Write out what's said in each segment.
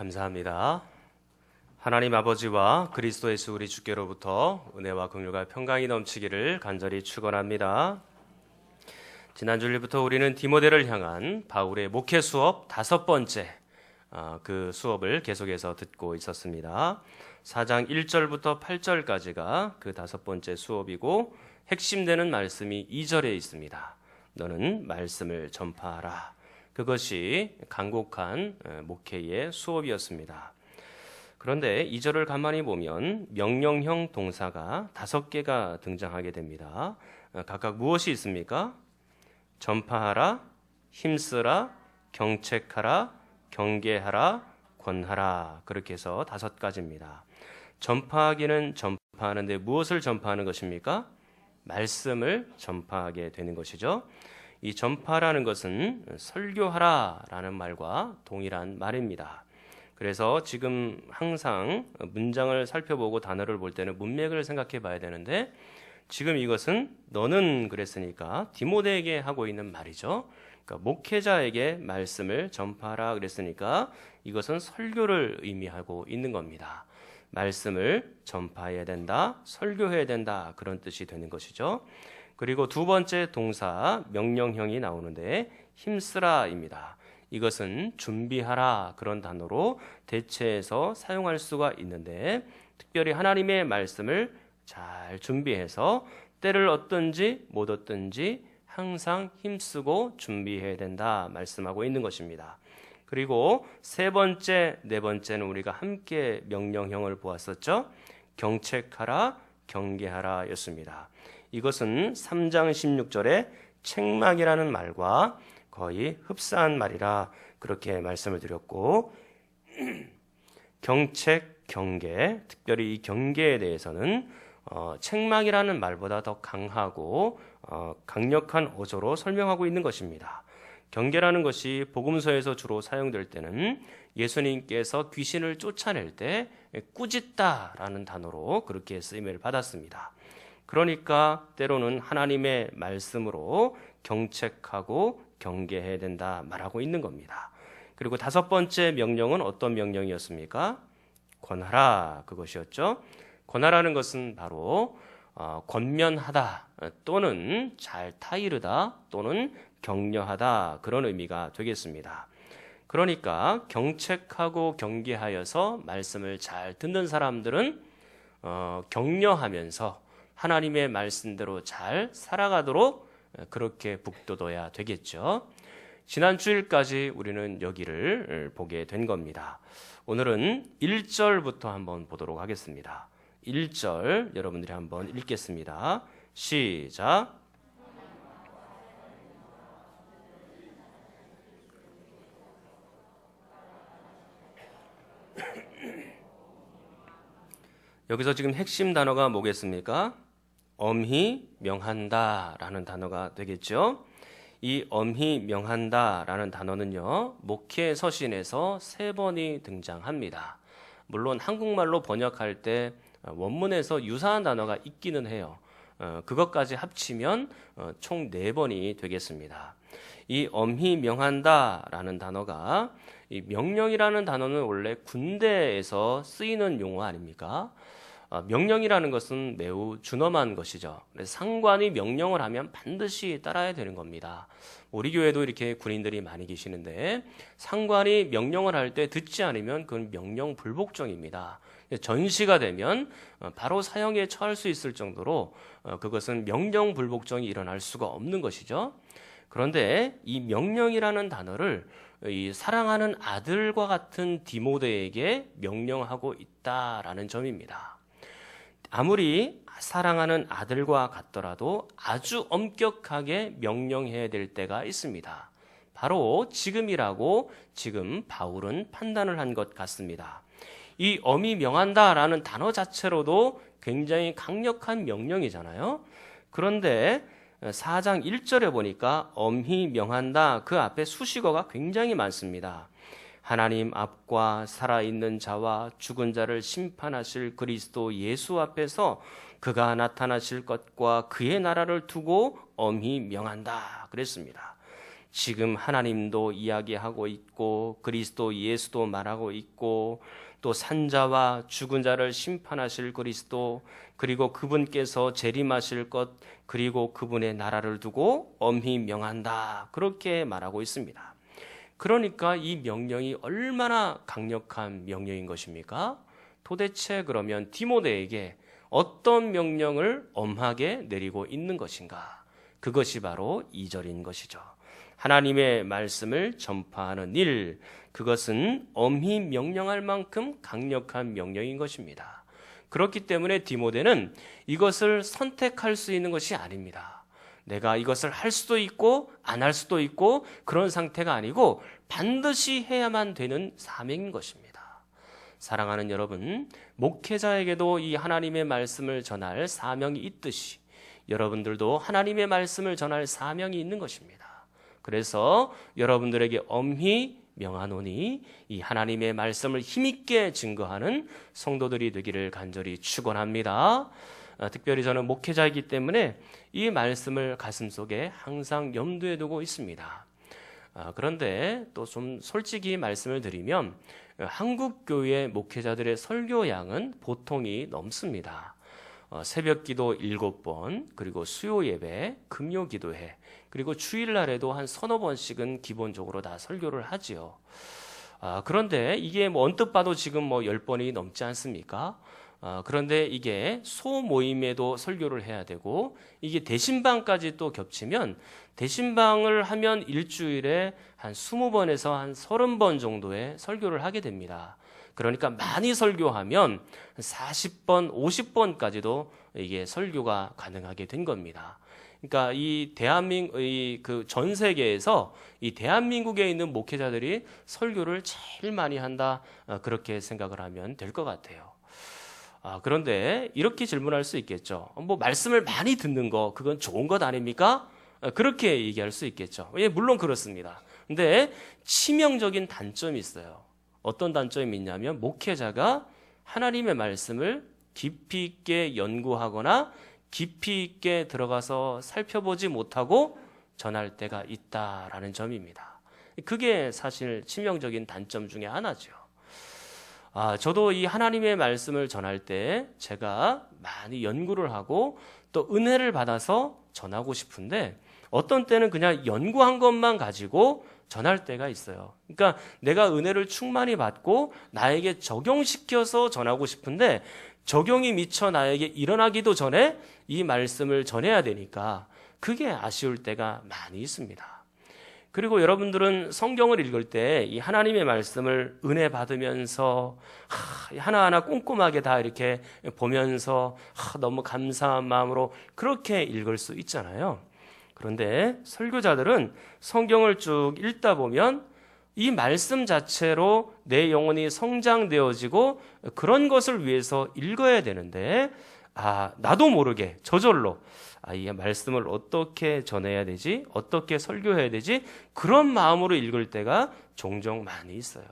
감사합니다. 하나님 아버지와 그리스도 예수 우리 주께로부터 은혜와 긍휼과 평강이 넘치기를 간절히 축원합니다. 지난 주일부터 우리는 디모데를 향한 바울의 목회 수업 5번째 그 수업을 계속해서 듣고 있었습니다. 4장 1절부터 8절까지가 그 5번째 수업이고 핵심되는 말씀이 2절에 있습니다. 너는 말씀을 전파하라. 그것이 간곡한 목회의 수업이었습니다. 그런데 2절을 가만히 보면 명령형 동사가 5개가 등장하게 됩니다. 각각 무엇이 있습니까? 전파하라, 힘쓰라, 경책하라, 경계하라, 권하라. 그렇게 해서 5가지입니다. 전파하기는 전파하는데 무엇을 전파하는 것입니까? 말씀을 전파하게 되는 것이죠. 이 전파라는 것은 설교하라라는 말과 동일한 말입니다. 그래서 지금 항상 문장을 살펴보고 단어를 볼 때는 문맥을 생각해 봐야 되는데 지금 이것은 너는 그랬으니까 디모데에게 하고 있는 말이죠. 그러니까 목회자에게 말씀을 전파하라 그랬으니까 이것은 설교를 의미하고 있는 겁니다. 말씀을 전파해야 된다, 설교해야 된다 그런 뜻이 되는 것이죠. 그리고 두 번째 동사 명령형이 나오는데 힘쓰라입니다. 이것은 준비하라 그런 단어로 대체해서 사용할 수가 있는데 특별히 하나님의 말씀을 잘 준비해서 때를 얻든지 못 얻든지 항상 힘쓰고 준비해야 된다 말씀하고 있는 것입니다. 그리고 세 번째, 네 번째는 우리가 함께 명령형을 보았었죠. 경책하라, 경계하라 였습니다. 이것은 3장 16절에 책망이라는 말과 거의 흡사한 말이라 그렇게 말씀을 드렸고 경책, 경계, 특별히 이 경계에 대해서는 책망이라는 말보다 더 강하고 강력한 어조로 설명하고 있는 것입니다. 경계라는 것이 복음서에서 주로 사용될 때는 예수님께서 귀신을 쫓아낼 때 꾸짖다라는 단어로 그렇게 쓰임을 받았습니다. 그러니까 때로는 하나님의 말씀으로 경책하고 경계해야 된다 말하고 있는 겁니다. 그리고 5번째 명령은 어떤 명령이었습니까? 권하라 그것이었죠. 권하라는 것은 바로 권면하다 또는 잘 타이르다 또는 격려하다 그런 의미가 되겠습니다. 그러니까 경책하고 경계하여서 말씀을 잘 듣는 사람들은 격려하면서 하나님의 말씀대로 잘 살아가도록 그렇게 북돋워야 되겠죠. 지난 주일까지 우리는 여기를 보게 된 겁니다. 오늘은 1절부터 한번 보도록 하겠습니다. 1절 여러분들이 한번 읽겠습니다. 시작. 여기서 지금 핵심 단어가 뭐겠습니까? 엄히 명한다 라는 단어가 되겠죠. 이 엄히 명한다 라는 단어는요 목회 서신에서 3번이 등장합니다. 물론 한국말로 번역할 때 원문에서 유사한 단어가 있기는 해요. 그것까지 합치면 총 4번이 되겠습니다. 이 엄히 명한다 라는 단어가 이 명령이라는 단어는 원래 군대에서 쓰이는 용어 아닙니까? 명령이라는 것은 매우 준엄한 것이죠. 그래서 상관이 명령을 하면 반드시 따라야 되는 겁니다. 우리 교회도 이렇게 군인들이 많이 계시는데 상관이 명령을 할 때 듣지 않으면 그건 명령 불복종입니다. 전시가 되면 바로 사형에 처할 수 있을 정도로 그것은 명령 불복종이 일어날 수가 없는 것이죠. 그런데 이 명령이라는 단어를 이 사랑하는 아들과 같은 디모데에게 명령하고 있다라는 점입니다. 아무리 사랑하는 아들과 같더라도 아주 엄격하게 명령해야 될 때가 있습니다. 바로 지금이라고 지금 바울은 판단을 한 것 같습니다. 이 엄히 명한다라는 단어 자체로도 굉장히 강력한 명령이잖아요. 그런데 4장 1절에 보니까 엄히 명한다 그 앞에 수식어가 굉장히 많습니다. 하나님 앞과 살아있는 자와 죽은 자를 심판하실 그리스도 예수 앞에서 그가 나타나실 것과 그의 나라를 두고 엄히 명한다 그랬습니다. 지금 하나님도 이야기하고 있고 그리스도 예수도 말하고 있고 또 산자와 죽은 자를 심판하실 그리스도 그리고 그분께서 재림하실 것 그리고 그분의 나라를 두고 엄히 명한다. 그렇게 말하고 있습니다. 그러니까 이 명령이 얼마나 강력한 명령인 것입니까? 도대체 그러면 디모데에게 어떤 명령을 엄하게 내리고 있는 것인가? 그것이 바로 2절인 것이죠. 하나님의 말씀을 전파하는 일, 그것은 엄히 명령할 만큼 강력한 명령인 것입니다. 그렇기 때문에 디모데는 이것을 선택할 수 있는 것이 아닙니다. 내가 이것을 할 수도 있고 안 할 수도 있고 그런 상태가 아니고 반드시 해야만 되는 사명인 것입니다. 사랑하는 여러분, 목회자에게도 이 하나님의 말씀을 전할 사명이 있듯이 여러분들도 하나님의 말씀을 전할 사명이 있는 것입니다. 그래서 여러분들에게 엄히 명하노니 이 하나님의 말씀을 힘있게 증거하는 성도들이 되기를 간절히 축원합니다. 특별히 저는 목회자이기 때문에 이 말씀을 가슴속에 항상 염두에 두고 있습니다. 그런데 또 좀 솔직히 말씀을 드리면 한국 교회 목회자들의 설교량은 보통이 넘습니다. 새벽 기도 7번, 그리고 수요 예배, 금요 기도회, 그리고 주일날에도 한 서너 번씩은 기본적으로 다 설교를 하지요. 그런데 이게 언뜻 봐도 지금 10번이 넘지 않습니까? 그런데 이게 소모임에도 설교를 해야 되고 이게 대신방까지 또 겹치면 대신방을 하면 일주일에 한 20번에서 한 30번 정도의 설교를 하게 됩니다. 그러니까 많이 설교하면 40번, 50번까지도 이게 설교가 가능하게 된 겁니다. 그러니까 이 전 세계에서 이 대한민국에 있는 목회자들이 설교를 제일 많이 한다, 그렇게 생각을 하면 될 것 같아요. 그런데 이렇게 질문할 수 있겠죠. 말씀을 많이 듣는 거, 그건 좋은 것 아닙니까? 그렇게 얘기할 수 있겠죠. 예, 물론 그렇습니다. 근데 치명적인 단점이 있어요. 어떤 단점이 있냐면 목회자가 하나님의 말씀을 깊이 있게 연구하거나 깊이 있게 들어가서 살펴보지 못하고 전할 때가 있다라는 점입니다. 그게 사실 치명적인 단점 중에 하나죠. 저도 이 하나님의 말씀을 전할 때 제가 많이 연구를 하고 또 은혜를 받아서 전하고 싶은데 어떤 때는 그냥 연구한 것만 가지고 전할 때가 있어요. 그러니까 내가 은혜를 충만히 받고 나에게 적용시켜서 전하고 싶은데 적용이 미처 나에게 일어나기도 전에 이 말씀을 전해야 되니까 그게 아쉬울 때가 많이 있습니다. 그리고 여러분들은 성경을 읽을 때 이 하나님의 말씀을 은혜 받으면서 하나하나 꼼꼼하게 다 이렇게 보면서 너무 감사한 마음으로 그렇게 읽을 수 있잖아요. 그런데 설교자들은 성경을 쭉 읽다 보면 이 말씀 자체로 내 영혼이 성장되어지고 그런 것을 위해서 읽어야 되는데 나도 모르게 저절로 이 말씀을 어떻게 전해야 되지? 어떻게 설교해야 되지? 그런 마음으로 읽을 때가 종종 많이 있어요.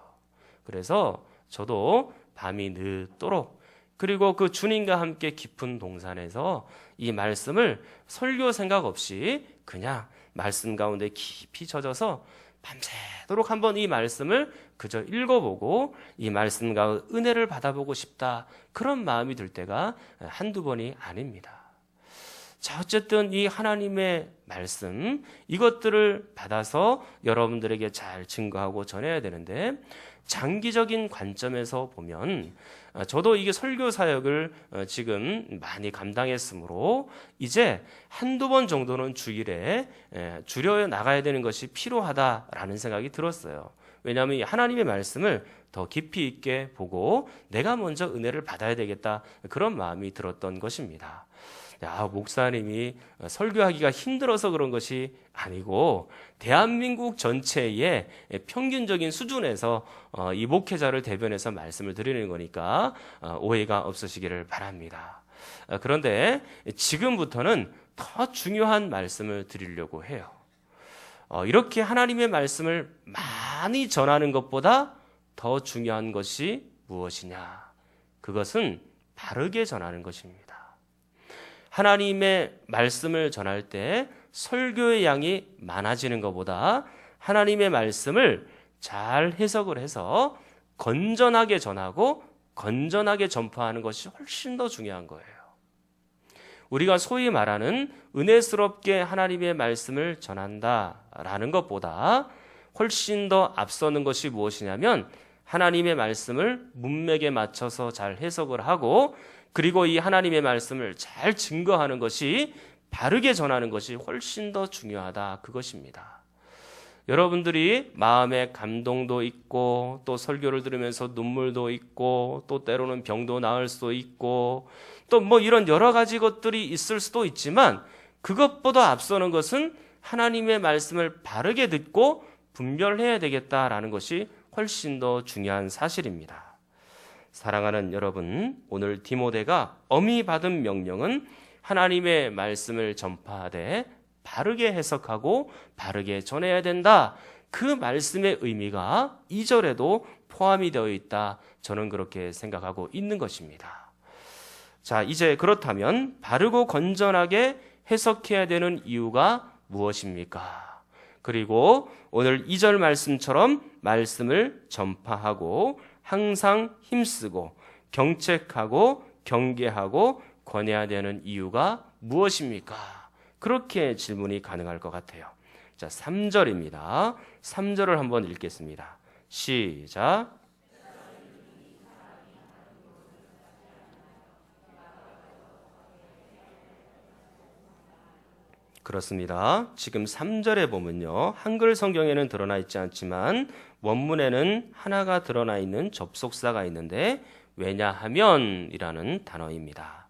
그래서 저도 밤이 늦도록 그리고 그 주님과 함께 깊은 동산에서 이 말씀을 설교 생각 없이 그냥 말씀 가운데 깊이 젖어서 밤새도록 한번 이 말씀을 그저 읽어보고 이 말씀과 은혜를 받아보고 싶다. 그런 마음이 들 때가 한두 번이 아닙니다. 자, 어쨌든 이 하나님의 말씀 이것들을 받아서 여러분들에게 잘 증거하고 전해야 되는데 장기적인 관점에서 보면 저도 이게 설교 사역을 지금 많이 감당했으므로 이제 한두 번 정도는 주일에 줄여 나가야 되는 것이 필요하다라는 생각이 들었어요. 왜냐하면 이 하나님의 말씀을 더 깊이 있게 보고 내가 먼저 은혜를 받아야 되겠다 그런 마음이 들었던 것입니다. 목사님이 설교하기가 힘들어서 그런 것이 아니고 대한민국 전체의 평균적인 수준에서 이 목회자를 대변해서 말씀을 드리는 거니까 오해가 없으시기를 바랍니다. 그런데 지금부터는 더 중요한 말씀을 드리려고 해요. 이렇게 하나님의 말씀을 많이 전하는 것보다 더 중요한 것이 무엇이냐? 그것은 바르게 전하는 것입니다. 하나님의 말씀을 전할 때 설교의 양이 많아지는 것보다 하나님의 말씀을 잘 해석을 해서 건전하게 전하고 건전하게 전파하는 것이 훨씬 더 중요한 거예요. 우리가 소위 말하는 은혜스럽게 하나님의 말씀을 전한다라는 것보다 훨씬 더 앞서는 것이 무엇이냐면 하나님의 말씀을 문맥에 맞춰서 잘 해석을 하고 그리고 이 하나님의 말씀을 잘 증거하는 것이 바르게 전하는 것이 훨씬 더 중요하다 그것입니다. 여러분들이 마음에 감동도 있고 또 설교를 들으면서 눈물도 있고 또 때로는 병도 나을 수도 있고 또 뭐 이런 여러 가지 것들이 있을 수도 있지만 그것보다 앞서는 것은 하나님의 말씀을 바르게 듣고 분별해야 되겠다라는 것이 훨씬 더 중요한 사실입니다. 사랑하는 여러분, 오늘 디모데가 엄히 받은 명령은 하나님의 말씀을 전파하되 바르게 해석하고 바르게 전해야 된다. 그 말씀의 의미가 2절에도 포함이 되어 있다. 저는 그렇게 생각하고 있는 것입니다. 자, 이제 그렇다면 바르고 건전하게 해석해야 되는 이유가 무엇입니까? 그리고 오늘 2절 말씀처럼 말씀을 전파하고 항상 힘쓰고 경책하고 경계하고 권해야 되는 이유가 무엇입니까? 그렇게 질문이 가능할 것 같아요. 자, 3절입니다. 3절을 한번 읽겠습니다. 시작. 그렇습니다. 지금 3절에 보면요. 한글 성경에는 드러나 있지 않지만 원문에는 하나가 드러나 있는 접속사가 있는데 왜냐하면이라는 단어입니다.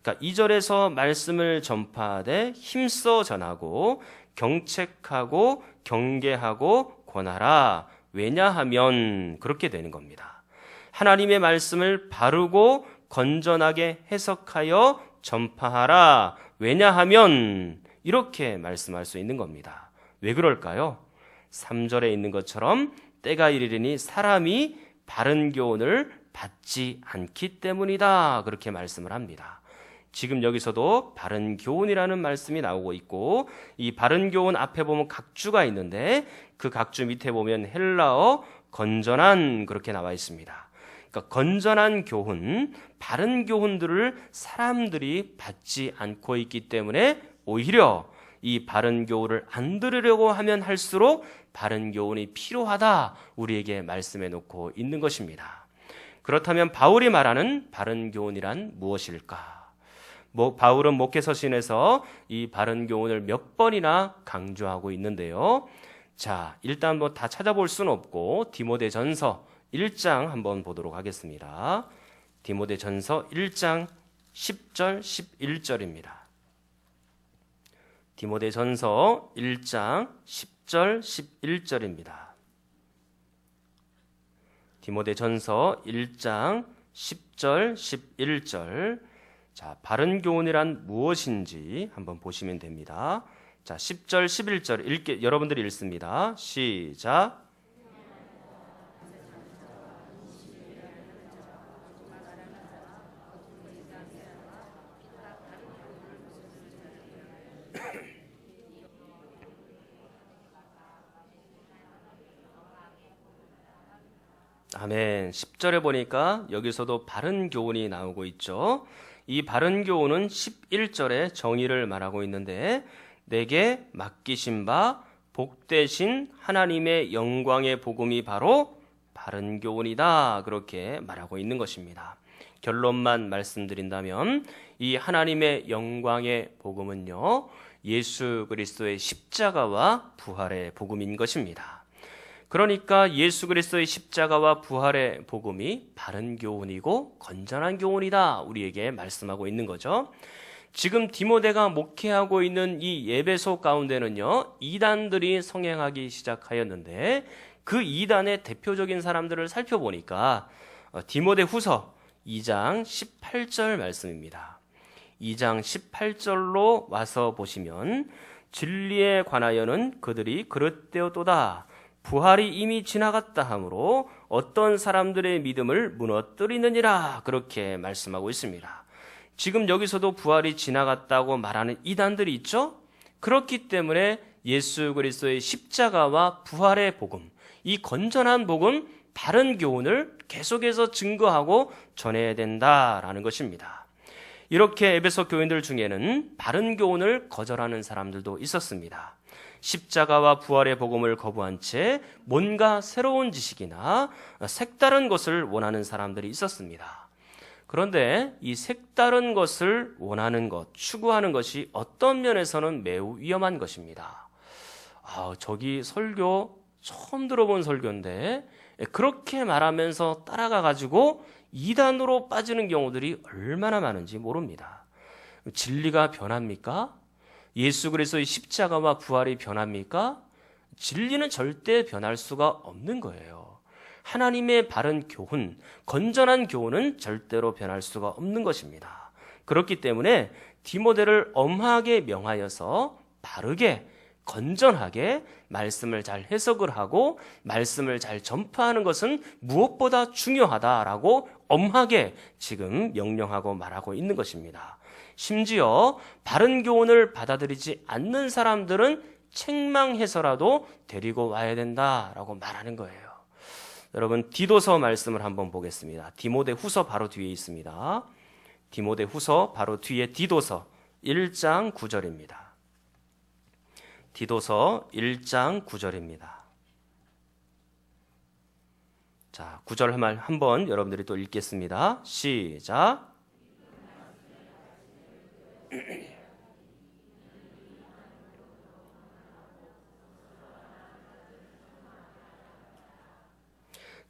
그러니까 2절에서 말씀을 전파하되 힘써 전하고 경책하고 경계하고 권하라. 왜냐하면 그렇게 되는 겁니다. 하나님의 말씀을 바르고 건전하게 해석하여 전파하라. 왜냐하면 이렇게 말씀할 수 있는 겁니다. 왜 그럴까요? 3절에 있는 것처럼 때가 이르리니 사람이 바른 교훈을 받지 않기 때문이다. 그렇게 말씀을 합니다. 지금 여기서도 바른 교훈이라는 말씀이 나오고 있고 이 바른 교훈 앞에 보면 각주가 있는데 그 각주 밑에 보면 헬라어 건전한 그렇게 나와 있습니다. 그러니까 건전한 교훈, 바른 교훈들을 사람들이 받지 않고 있기 때문에 오히려 이 바른 교훈을 안 들으려고 하면 할수록 바른 교훈이 필요하다 우리에게 말씀해 놓고 있는 것입니다. 그렇다면 바울이 말하는 바른 교훈이란 무엇일까? 바울은 목회서신에서 이 바른 교훈을 몇 번이나 강조하고 있는데요. 자, 일단 뭐 다 찾아볼 수는 없고 디모데전서 1장 한번 보도록 하겠습니다. 디모데전서 1장 10절 11절입니다. 디모데전서 1장 10절 11절입니다. 디모데전서 1장 10절 11절. 자, 바른 교훈이란 무엇인지 한번 보시면 됩니다. 자, 10절 11절 여러분들이 읽습니다. 시작. 아멘. 10절에 보니까 여기서도 바른 교훈이 나오고 있죠. 이 바른 교훈은 11절에 정의를 말하고 있는데 내게 맡기신 바 복되신 하나님의 영광의 복음이 바로 바른 교훈이다. 그렇게 말하고 있는 것입니다. 결론만 말씀드린다면 이 하나님의 영광의 복음은요, 예수 그리스도의 십자가와 부활의 복음인 것입니다. 그러니까 예수 그리스도의 십자가와 부활의 복음이 바른 교훈이고 건전한 교훈이다 우리에게 말씀하고 있는 거죠. 지금 디모데가 목회하고 있는 이 예배소 가운데는요, 이단들이 성행하기 시작하였는데 그 이단의 대표적인 사람들을 살펴보니까 디모데 후서 2장 18절 말씀입니다. 2장 18절로 와서 보시면 진리에 관하여는 그들이 그릇되었도다. 부활이 이미 지나갔다 하므로 어떤 사람들의 믿음을 무너뜨리느니라. 그렇게 말씀하고 있습니다. 지금 여기서도 부활이 지나갔다고 말하는 이단들이 있죠? 그렇기 때문에 예수 그리스도의 십자가와 부활의 복음, 이 건전한 복음, 바른 교훈을 계속해서 증거하고 전해야 된다라는 것입니다. 이렇게 에베소 교인들 중에는 바른 교훈을 거절하는 사람들도 있었습니다. 십자가와 부활의 복음을 거부한 채 뭔가 새로운 지식이나 색다른 것을 원하는 사람들이 있었습니다. 그런데 이 색다른 것을 원하는 것, 추구하는 것이 어떤 면에서는 매우 위험한 것입니다. 저기 설교 처음 들어본 설교인데 그렇게 말하면서 따라가 가지고 이단으로 빠지는 경우들이 얼마나 많은지 모릅니다. 진리가 변합니까? 예수 그리스도의 십자가와 부활이 변합니까? 진리는 절대 변할 수가 없는 거예요. 하나님의 바른 교훈, 건전한 교훈은 절대로 변할 수가 없는 것입니다. 그렇기 때문에 디모데를 엄하게 명하여서 바르게, 건전하게 말씀을 잘 해석을 하고 말씀을 잘 전파하는 것은 무엇보다 중요하다라고 엄하게 지금 명령하고 말하고 있는 것입니다. 심지어 바른 교훈을 받아들이지 않는 사람들은 책망해서라도 데리고 와야 된다라고 말하는 거예요. 여러분, 디도서 말씀을 한번 보겠습니다. 디모데 후서 바로 뒤에 있습니다. 디모데 후서 바로 뒤에 디도서 1장 9절입니다. 디도서 1장 9절입니다. 자, 9절 한번 여러분들이 또 읽겠습니다. 시작.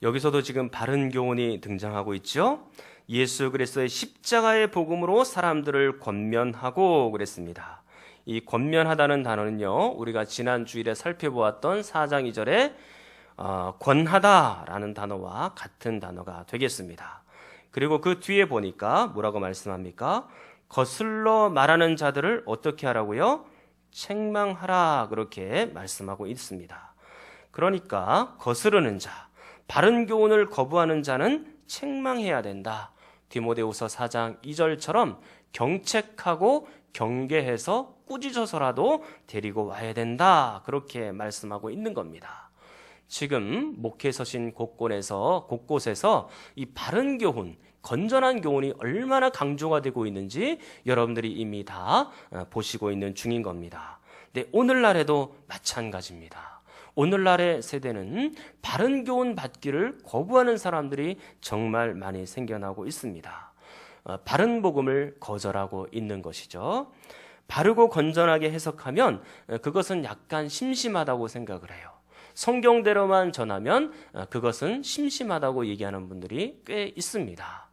여기서도 지금 바른 교훈이 등장하고 있죠. 예수 그리스도의 십자가의 복음으로 사람들을 권면하고 그랬습니다. 이 권면하다는 단어는요, 우리가 지난 주일에 살펴보았던 4장 2절에 권하다라는 단어와 같은 단어가 되겠습니다. 그리고 그 뒤에 보니까 뭐라고 말씀합니까? 거슬러 말하는 자들을 어떻게 하라고요? 책망하라, 그렇게 말씀하고 있습니다. 그러니까 거스르는 자, 바른 교훈을 거부하는 자는 책망해야 된다. 디모데후서 4장 2절처럼 경책하고 경계해서 꾸짖어서라도 데리고 와야 된다. 그렇게 말씀하고 있는 겁니다. 지금 목회 서신 곳곳에서 이 바른 교훈, 건전한 교훈이 얼마나 강조가 되고 있는지 여러분들이 이미 다 보시고 있는 중인 겁니다. 근데 오늘날에도 마찬가지입니다. 오늘날의 세대는 바른 교훈 받기를 거부하는 사람들이 정말 많이 생겨나고 있습니다. 바른 복음을 거절하고 있는 것이죠. 바르고 건전하게 해석하면 그것은 약간 심심하다고 생각을 해요. 성경대로만 전하면 그것은 심심하다고 얘기하는 분들이 꽤 있습니다.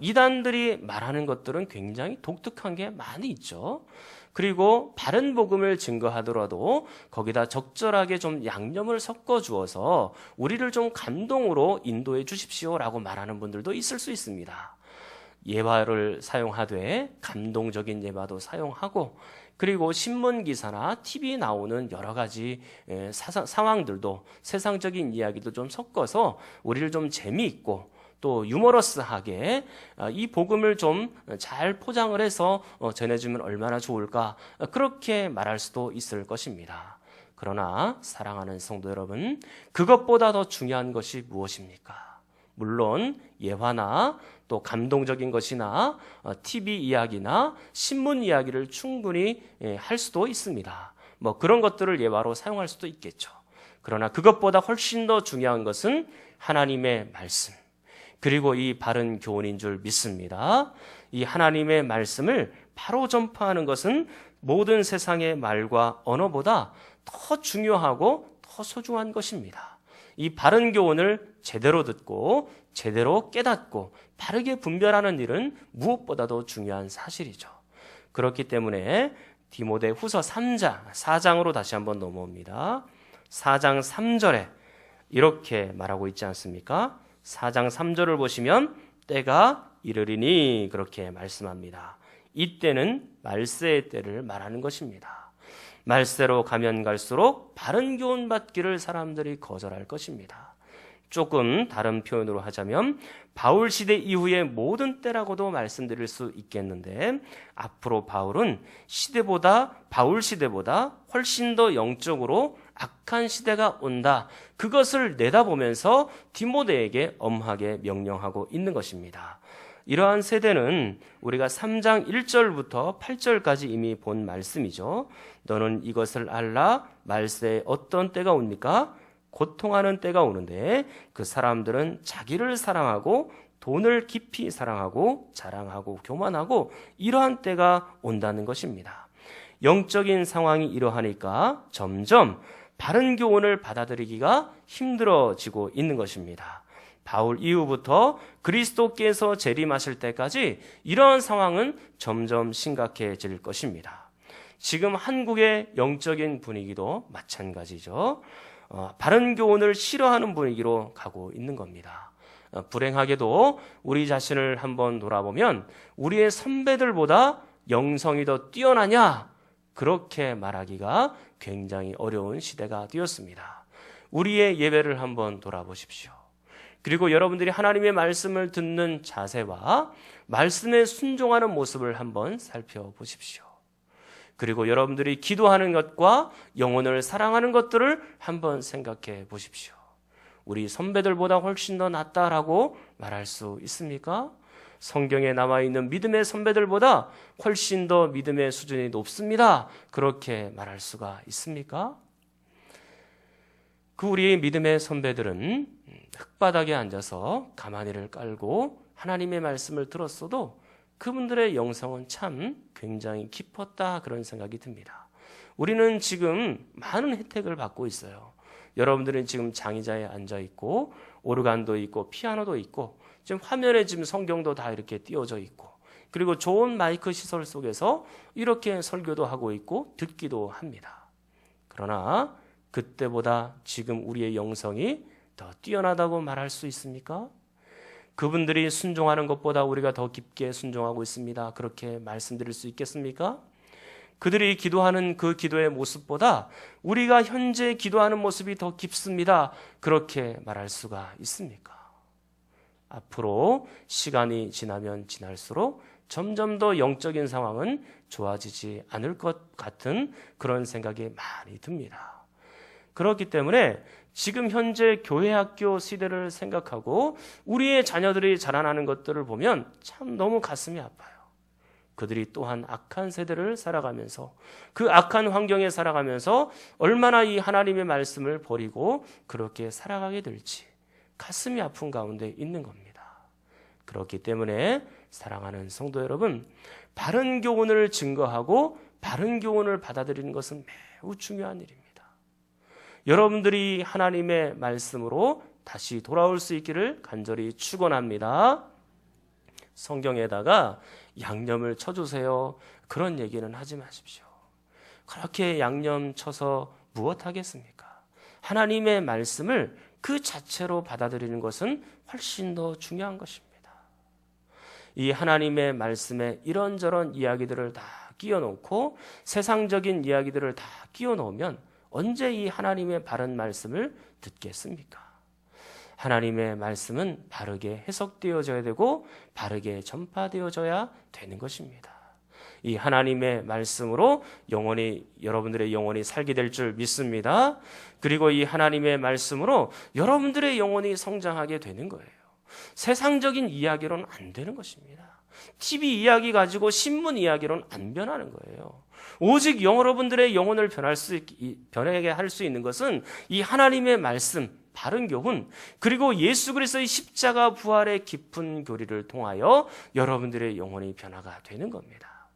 이단들이 말하는 것들은 굉장히 독특한 게 많이 있죠. 그리고 바른 복음을 증거하더라도 거기다 적절하게 좀 양념을 섞어 주어서 우리를 좀 감동으로 인도해 주십시오라고 말하는 분들도 있을 수 있습니다. 예화를 사용하되 감동적인 예화도 사용하고, 그리고 신문기사나 TV에 나오는 여러 가지 상황들도, 세상적인 이야기도 좀 섞어서 우리를 좀 재미있고 또 유머러스하게 이 복음을 좀 잘 포장을 해서 전해주면 얼마나 좋을까, 그렇게 말할 수도 있을 것입니다. 그러나 사랑하는 성도 여러분, 그것보다 더 중요한 것이 무엇입니까? 물론 예화나 또 감동적인 것이나 TV 이야기나 신문 이야기를 충분히 할 수도 있습니다. 그런 것들을 예화로 사용할 수도 있겠죠. 그러나 그것보다 훨씬 더 중요한 것은 하나님의 말씀, 그리고 이 바른 교훈인 줄 믿습니다. 이 하나님의 말씀을 바로 전파하는 것은 모든 세상의 말과 언어보다 더 중요하고 더 소중한 것입니다. 이 바른 교훈을 제대로 듣고 제대로 깨닫고 바르게 분별하는 일은 무엇보다도 중요한 사실이죠. 그렇기 때문에 디모데 후서 4장으로 다시 한번 넘어옵니다. 4장 3절에 이렇게 말하고 있지 않습니까? 4장 3절을 보시면 때가 이르리니 그렇게 말씀합니다. 이때는 말세의 때를 말하는 것입니다. 말세로 가면 갈수록 바른 교훈 받기를 사람들이 거절할 것입니다. 조금 다른 표현으로 하자면 바울 시대 이후의 모든 때라고도 말씀드릴 수 있겠는데, 앞으로 바울 시대보다 훨씬 더 영적으로 악한 시대가 온다. 그것을 내다보면서 디모데에게 엄하게 명령하고 있는 것입니다. 이러한 세대는 우리가 3장 1절부터 8절까지 이미 본 말씀이죠. 너는 이것을 알라. 말세에 어떤 때가 옵니까? 고통하는 때가 오는데 그 사람들은 자기를 사랑하고 돈을 깊이 사랑하고 자랑하고 교만하고 이러한 때가 온다는 것입니다. 영적인 상황이 이러하니까 점점 바른 교훈을 받아들이기가 힘들어지고 있는 것입니다. 바울 이후부터 그리스도께서 재림하실 때까지 이러한 상황은 점점 심각해질 것입니다. 지금 한국의 영적인 분위기도 마찬가지죠. 바른 교훈을 싫어하는 분위기로 가고 있는 겁니다. 불행하게도 우리 자신을 한번 돌아보면 우리의 선배들보다 영성이 더 뛰어나냐? 그렇게 말하기가 굉장히 어려운 시대가 되었습니다. 우리의 예배를 한번 돌아보십시오. 그리고 여러분들이 하나님의 말씀을 듣는 자세와 말씀에 순종하는 모습을 한번 살펴보십시오. 그리고 여러분들이 기도하는 것과 영혼을 사랑하는 것들을 한번 생각해 보십시오. 우리 선배들보다 훨씬 더 낫다라고 말할 수 있습니까? 성경에 나와 있는 믿음의 선배들보다 훨씬 더 믿음의 수준이 높습니다. 그렇게 말할 수가 있습니까? 그 우리 믿음의 선배들은 흙바닥에 앉아서 가마니를 깔고 하나님의 말씀을 들었어도 그분들의 영성은 참 굉장히 깊었다, 그런 생각이 듭니다. 우리는 지금 많은 혜택을 받고 있어요. 여러분들은 지금 장의자에 앉아 있고 오르간도 있고 피아노도 있고 지금 화면에 지금 성경도 다 이렇게 띄워져 있고, 그리고 좋은 마이크 시설 속에서 이렇게 설교도 하고 있고 듣기도 합니다. 그러나 그때보다 지금 우리의 영성이 더 뛰어나다고 말할 수 있습니까? 그분들이 순종하는 것보다 우리가 더 깊게 순종하고 있습니다. 그렇게 말씀드릴 수 있겠습니까? 그들이 기도하는 그 기도의 모습보다 우리가 현재 기도하는 모습이 더 깊습니다. 그렇게 말할 수가 있습니까? 앞으로 시간이 지나면 지날수록 점점 더 영적인 상황은 좋아지지 않을 것 같은 그런 생각이 많이 듭니다. 그렇기 때문에 지금 현재 교회 학교 시대를 생각하고 우리의 자녀들이 자라나는 것들을 보면 참 너무 가슴이 아파요. 그들이 또한 악한 세대를 살아가면서 그 악한 환경에 살아가면서 얼마나 이 하나님의 말씀을 버리고 그렇게 살아가게 될지 가슴이 아픈 가운데 있는 겁니다. 그렇기 때문에 사랑하는 성도 여러분, 바른 교훈을 증거하고 바른 교훈을 받아들이는 것은 매우 중요한 일입니다. 여러분들이 하나님의 말씀으로 다시 돌아올 수 있기를 간절히 축원합니다. 성경에다가 양념을 쳐주세요, 그런 얘기는 하지 마십시오. 그렇게 양념 쳐서 무엇 하겠습니까? 하나님의 말씀을 그 자체로 받아들이는 것은 훨씬 더 중요한 것입니다. 이 하나님의 말씀에 이런저런 이야기들을 다 끼워놓고 세상적인 이야기들을 다 끼워놓으면 언제 이 하나님의 바른 말씀을 듣겠습니까? 하나님의 말씀은 바르게 해석되어져야 되고 바르게 전파되어져야 되는 것입니다. 이 하나님의 말씀으로 여러분들의 영혼이 살게 될 줄 믿습니다. 그리고 이 하나님의 말씀으로 여러분들의 영혼이 성장하게 되는 거예요. 세상적인 이야기로는 안 되는 것입니다. TV 이야기 가지고 신문 이야기로는 안 변하는 거예요. 오직 여러분들의 영혼을 변하게 할 수 있는 것은 이 하나님의 말씀, 바른 교훈, 그리고 예수 그리스도의 십자가 부활의 깊은 교리를 통하여 여러분들의 영혼이 변화가 되는 겁니다.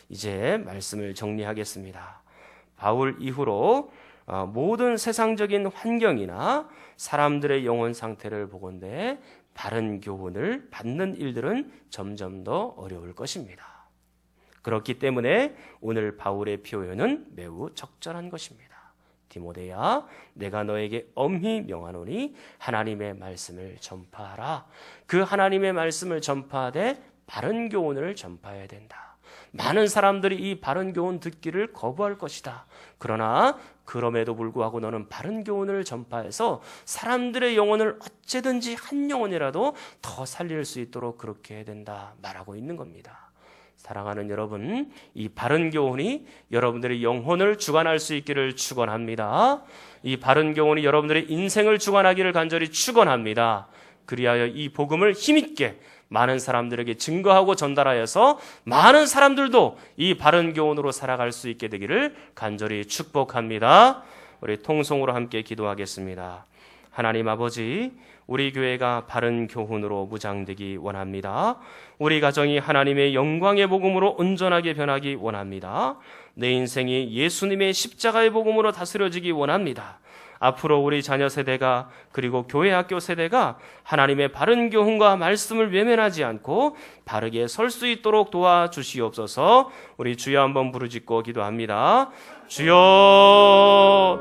이제 말씀을 정리하겠습니다. 바울 이후로 모든 세상적인 환경이나 사람들의 영혼 상태를 보건대 바른 교훈을 받는 일들은 점점 더 어려울 것입니다. 그렇기 때문에 오늘 바울의 표현은 매우 적절한 것입니다. 디모데야, 내가 너에게 엄히 명하노니 하나님의 말씀을 전파하라. 그 하나님의 말씀을 전파하되 바른 교훈을 전파해야 된다. 많은 사람들이 이 바른 교훈 듣기를 거부할 것이다. 그러나 그럼에도 불구하고 너는 바른 교훈을 전파해서 사람들의 영혼을 어찌든지 한 영혼이라도 더 살릴 수 있도록 그렇게 해야 된다 말하고 있는 겁니다. 사랑하는 여러분, 이 바른 교훈이 여러분들의 영혼을 주관할 수 있기를 축원합니다. 이 바른 교훈이 여러분들의 인생을 주관하기를 간절히 축원합니다. 그리하여 이 복음을 힘있게 많은 사람들에게 증거하고 전달하여서 많은 사람들도 이 바른 교훈으로 살아갈 수 있게 되기를 간절히 축복합니다. 우리 통성으로 함께 기도하겠습니다. 하나님 아버지, 우리 교회가 바른 교훈으로 무장되기 원합니다. 우리 가정이 하나님의 영광의 복음으로 온전하게 변하기 원합니다. 내 인생이 예수님의 십자가의 복음으로 다스려지기 원합니다. 앞으로 우리 자녀 세대가 그리고 교회 학교 세대가 하나님의 바른 교훈과 말씀을 외면하지 않고 바르게 설 수 있도록 도와주시옵소서. 우리 주여 한번 부르짖고 기도합니다. 주여.